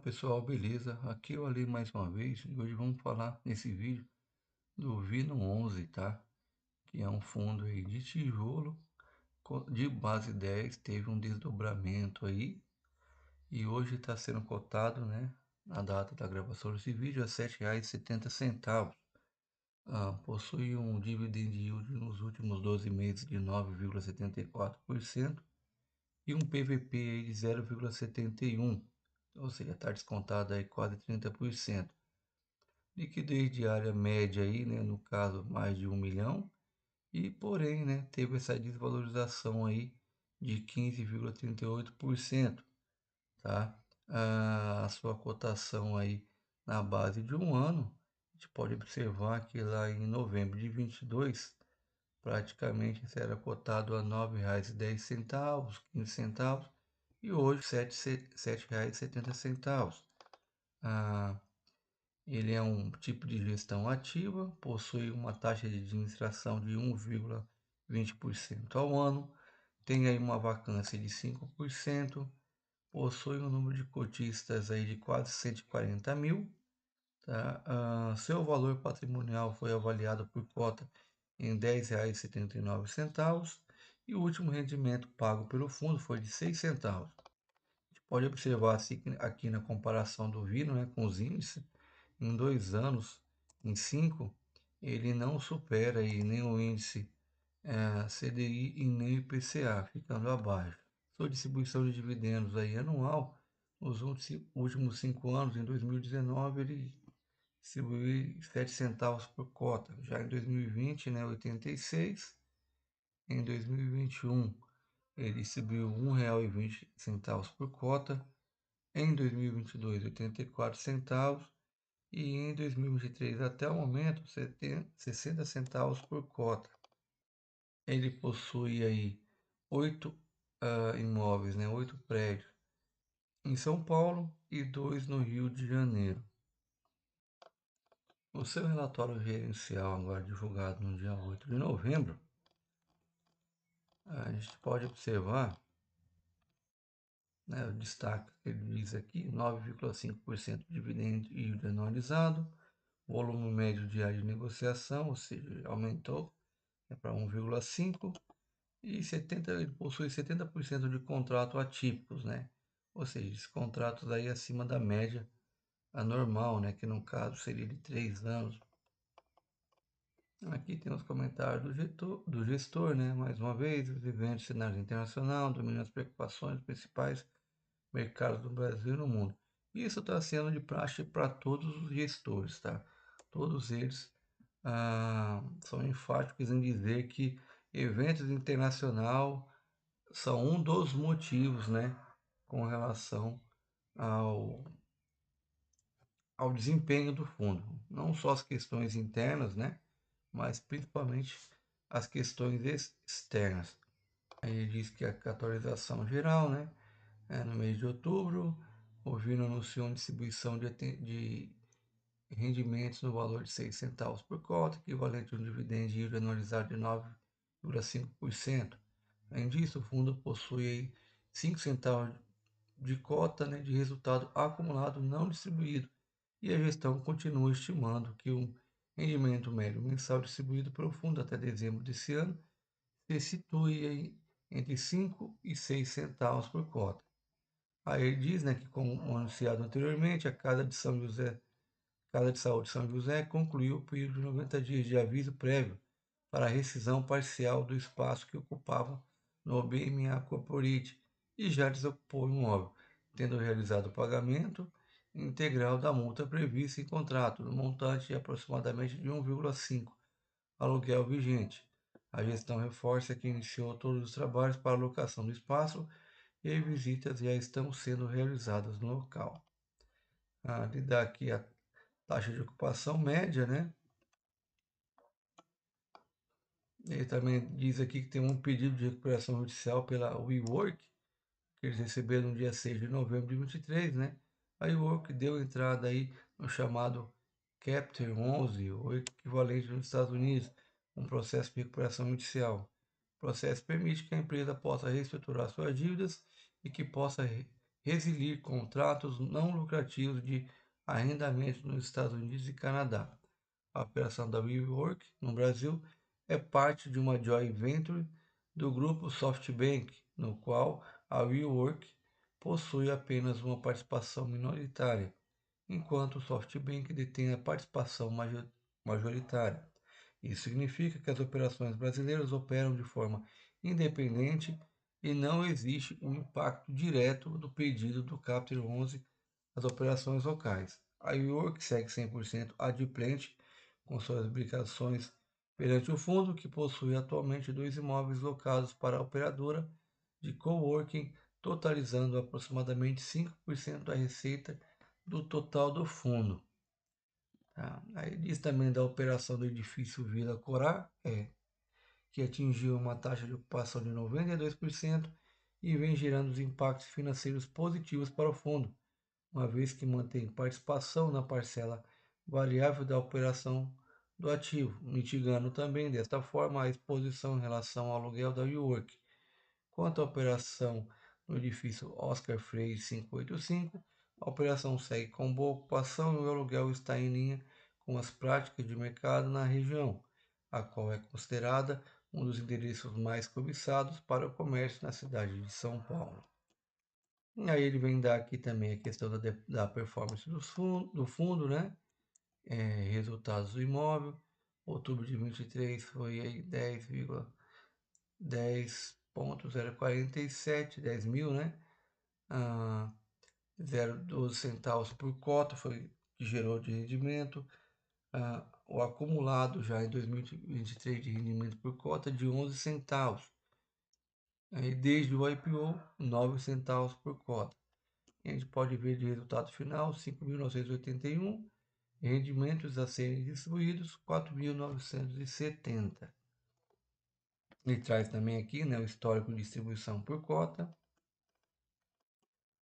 pessoal, beleza? Aqui eu Ali mais uma vez e hoje vamos falar nesse vídeo do Vino 11, tá? Que é um fundo aí de tijolo de base 10, teve um desdobramento aí e hoje está sendo cotado, né? Na data da gravação desse vídeo a R$ 7,70. Possui um dividend yield nos últimos 12 meses de 9,74% e um PVP aí de 0,71, ou seja, está descontado aí quase 30%. Liquidez diária média aí, né, no caso mais de 1 milhão, e porém, né, teve essa desvalorização aí de 15,38%, tá? A sua cotação aí na base de um ano, a gente pode observar que lá em novembro de 22, praticamente isso era cotado a R$ 9,10, 15 centavos, e hoje R$ 7,70. Ah, Ele é um tipo de gestão ativa, possui uma taxa de administração de 1,20% ao ano, tem aí uma vacância de 5%, possui um número de cotistas aí de quase 140 mil, tá? Seu valor patrimonial foi avaliado por cota em R$ 10,79 e o último rendimento pago pelo fundo foi de 6 centavos. A gente pode observar aqui na comparação do Vino, né, com os índices, em 2 anos, em 5, ele não supera aí nem o índice CDI e nem o IPCA, ficando abaixo. Sua distribuição de dividendos aí anual, nos últimos 5 anos, em 2019, ele distribuiu 7 centavos por cota. Já em 2020, né, 86. Em 2021, ele distribuiu R$ 1,20 por cota. Em 2022, 84 centavos. E em 2023, até o momento, 60 centavos por cota. Ele possui aí 8 imóveis, né, 8 prédios em São Paulo e 2 no Rio de Janeiro. O seu relatório gerencial, agora divulgado no dia 8 de novembro, a gente pode observar, né, o destaque que ele diz aqui: 9,5% de dividendo yield anualizado, volume médio diário de negociação, ou seja, aumentou para 1,5, e ele possui 70% de contratos atípicos, né? Ou seja, esses contratos aí acima da média anormal, né? Que no caso seria de 3 anos. Aqui tem os comentários do gestor, né? Mais uma vez, vivendo cenário internacional, dominando as preocupações dos principais mercados do Brasil e no mundo. Isso está sendo de praxe para todos os gestores, tá? Todos eles são enfáticos em dizer que eventos internacionais são um dos motivos, né, com relação ao, ao desempenho do fundo. Não só as questões internas, né, mas principalmente as questões externas. Aí ele diz que a atualização geral, né, no mês de outubro, o Vino anunciou uma distribuição de rendimentos no valor de 6 centavos por cota, equivalente a um dividend yield anualizado de 9,5%. Além disso, o fundo possui 5 centavos de cota, né, de resultado acumulado não distribuído, e a gestão continua estimando que o rendimento médio mensal distribuído pelo fundo até dezembro desse ano se situe entre 5 e 6 centavos por cota. Aí ele diz, né, que, como anunciado anteriormente, a Casa de Saúde de São José concluiu o período de 90 dias de aviso prévio para a rescisão parcial do espaço que ocupava no BMA Corporate e já desocupou o imóvel, tendo realizado o pagamento integral da multa prevista em contrato, no montante de aproximadamente de 1,5 aluguel vigente. A gestão reforça que iniciou todos os trabalhos para a locação do espaço e visitas já estão sendo realizadas no local. Ele dá aqui a taxa de ocupação média, né? Ele também diz aqui que tem um pedido de recuperação judicial pela WeWork, que eles receberam no dia 6 de novembro de 23, né? A WeWork deu entrada aí no chamado Chapter 11, ou equivalente nos Estados Unidos, um processo de recuperação judicial. O processo permite que a empresa possa reestruturar suas dívidas e que possa resiliar contratos não lucrativos de arrendamento nos Estados Unidos e Canadá. A operação da WeWork no Brasil é parte de uma joint venture do grupo SoftBank, no qual a WeWork possui apenas uma participação minoritária, enquanto o SoftBank detém a participação majoritária. Isso significa que as operações brasileiras operam de forma independente e não existe um impacto direto do pedido do Capítulo 11 às operações locais. A WeWork segue 100% adimplente com suas obrigações perante o fundo, que possui atualmente 2 imóveis locados para a operadora de coworking, totalizando aproximadamente 5% da receita do total do fundo. Tá? Aí diz também da operação do edifício Vila Corá, que atingiu uma taxa de ocupação de 92% e vem gerando os impactos financeiros positivos para o fundo, uma vez que mantém participação na parcela variável da operação do ativo, mitigando também desta forma a exposição em relação ao aluguel da WeWork. Quanto à operação no edifício Oscar Freire 585, a operação segue com boa ocupação e o aluguel está em linha com as práticas de mercado na região, a qual é considerada um dos endereços mais cobiçados para o comércio na cidade de São Paulo. E aí ele vem dar aqui também a questão da performance do fundo, né? Resultados do imóvel. Outubro de 23 foi aí 10,047, 10 mil, né? 0,12 centavos por cota foi que gerou de rendimento. O acumulado já em 2023 de rendimento por cota de 11 centavos. Aí, desde o IPO, 9 centavos por cota. A gente pode ver de resultado final 5.981, rendimentos a serem distribuídos 4.970. Ele traz também aqui, né, o histórico de distribuição por cota,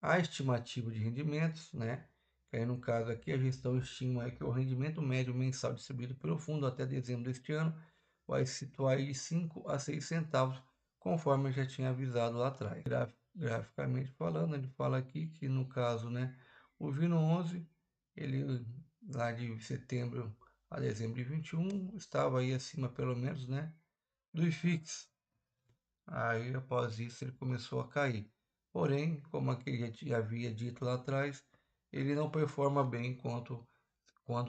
a estimativa de rendimentos, né, que aí no caso aqui a gestão estima que o rendimento médio mensal distribuído pelo fundo até dezembro deste ano vai se situar de 5 a 6 centavos, conforme eu já tinha avisado lá atrás. Graficamente falando, ele fala aqui que no caso, né, o Vino 11, ele lá de setembro a dezembro de 21 estava aí acima pelo menos, né, do IFIX. Aí após isso ele começou a cair. Porém, como aquele já havia dito lá atrás, ele não performa bem quando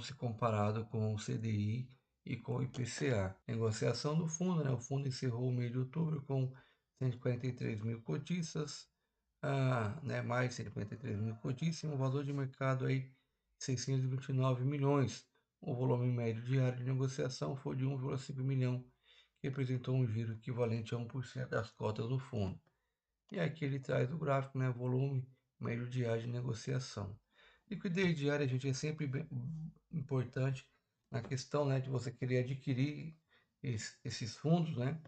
se comparado com o CDI e com o IPCA. Negociação do fundo, né? O fundo encerrou o mês de outubro com 143 mil cotistas, né? Mais 143 mil cotistas, um valor de mercado aí 629 milhões. O volume médio diário de negociação foi de 1,5 milhão, que representou um giro equivalente a 1% das cotas do fundo. E aqui ele traz o gráfico, né? Volume médio diário de negociação. Liquidez diária, gente, é sempre bem importante na questão, né, de você querer adquirir esses fundos, né?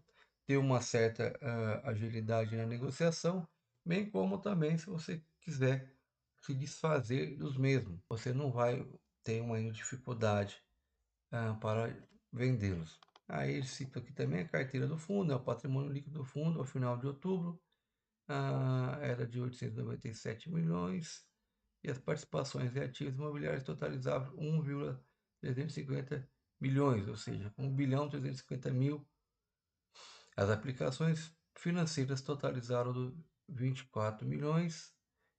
Ter uma certa agilidade na negociação, bem como também se você quiser se desfazer dos mesmos. Você não vai ter uma dificuldade para vendê-los. Aí ele cita aqui também a carteira do fundo, o patrimônio líquido do fundo ao final de outubro era de 897 milhões e as participações em ativos imobiliários totalizavam 1,350 bilhões, ou seja, 1 bilhão 350 mil. As aplicações financeiras totalizaram 24 milhões,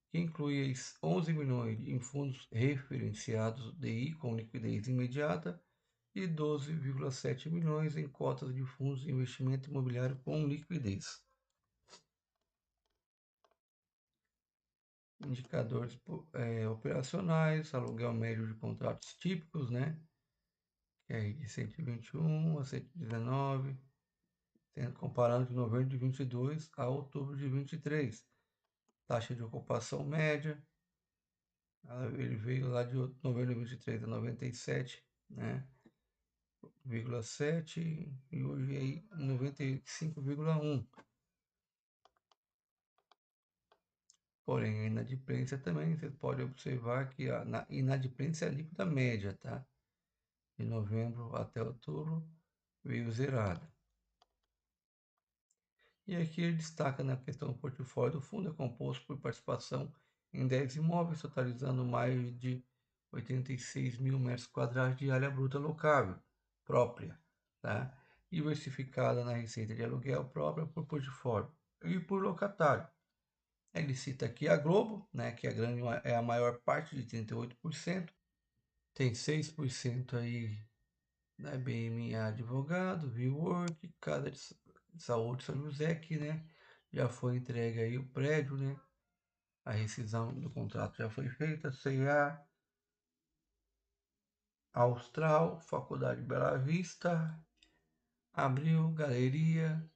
que inclui 11 milhões em fundos referenciados DI com liquidez imediata e 12,7 milhões em cotas de fundos de investimento imobiliário com liquidez. Indicadores operacionais, aluguel médio de contratos típicos, né? Que é de 121 a 119, comparando de novembro de 22 a outubro de 23. Taxa de ocupação média, ele veio lá de novembro de 23 a 97, né? 0,7 e hoje aí 95,1. Porém, a inadimplência também, você pode observar que a inadimplência é a líquida média, tá? De novembro até outubro veio zerada. E aqui ele destaca na questão do portfólio do fundo é composto por participação em 10 imóveis, totalizando mais de 86 mil metros quadrados de área bruta locável própria, tá? Diversificada na receita de aluguel própria por portfólio e por locatário. Ele cita aqui a Globo, né, que é a maior parte de 38%, tem 6% aí da BMA Advogado, VWork, Casa de Saúde São José, que, né, já foi entregue aí o prédio, né, a rescisão do contrato já foi feita, C&A, Austral, Faculdade Bela Vista, Abril, Galeria,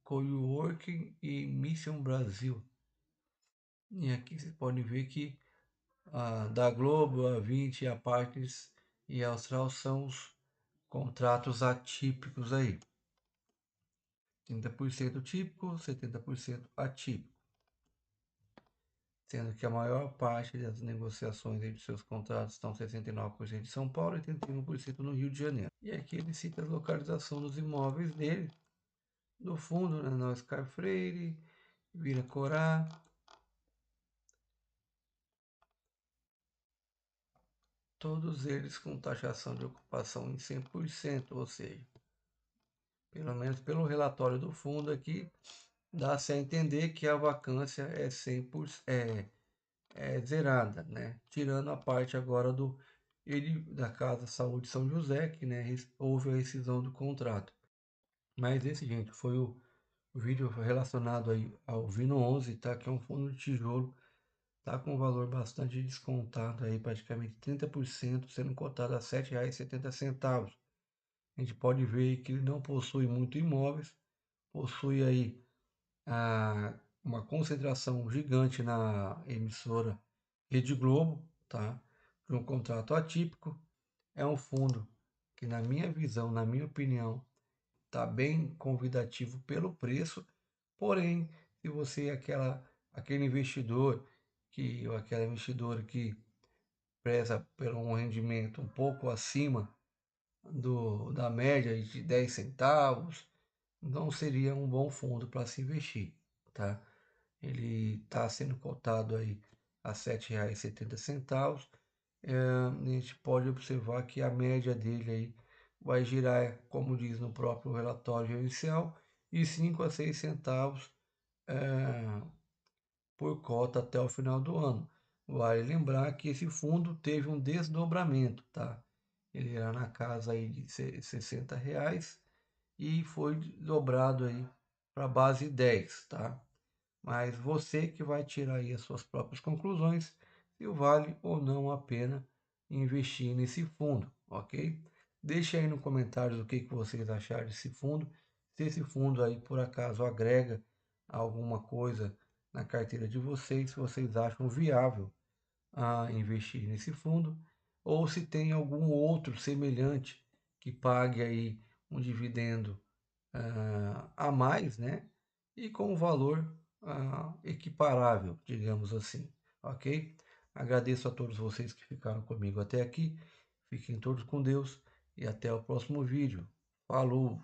Coworking e Mission Brasil. E aqui vocês podem ver que da Globo, a 20, a Partners e a Austral são os contratos atípicos aí. 30% típico, 70% atípico. Sendo que a maior parte das negociações entre seus contratos estão 69% em São Paulo e 31% no Rio de Janeiro. E aqui ele cita a localização dos imóveis dele, do fundo, né, na Oscar Freire, Viracorá, todos eles com taxação de ocupação em 100%, ou seja, pelo menos pelo relatório do fundo aqui, dá-se a entender que a vacância é 100%, é zerada, né? Tirando a parte agora da Casa Saúde São José, que, né, houve a rescisão do contrato. Mas esse, gente, foi o vídeo relacionado aí ao Vino 11, tá? Que é um fundo de tijolo, tá com um valor bastante descontado aí, praticamente 30%, sendo cotado a R$ 7,70. A gente pode ver que ele não possui muito imóveis, possui aí uma concentração gigante na emissora Rede Globo, tá? De um contrato atípico. É um fundo que, na minha visão, na minha opinião, está bem convidativo pelo preço, porém, se você é aquele investidor ou aquela investidora que preza por um rendimento um pouco acima da média de 10 centavos, não seria um bom fundo para se investir, tá? Ele está sendo cotado aí a R$ 7,70. A gente pode observar que a média dele aí vai girar, como diz no próprio relatório inicial, de 5 a 6 centavos por cota até o final do ano. Vale lembrar que esse fundo teve um desdobramento, tá? Ele era na casa aí de R$ 60 e foi dobrado aí para base 10, tá? Mas você que vai tirar aí as suas próprias conclusões se vale ou não a pena investir nesse fundo, ok? Deixe aí no comentário o que vocês acharam desse fundo, se esse fundo aí por acaso agrega alguma coisa na carteira de vocês, se vocês acham viável investir nesse fundo, ou se tem algum outro semelhante que pague aí um dividendo a mais, né? E com um valor equiparável, digamos assim, ok? Agradeço a todos vocês que ficaram comigo até aqui. Fiquem todos com Deus e até o próximo vídeo. Falou!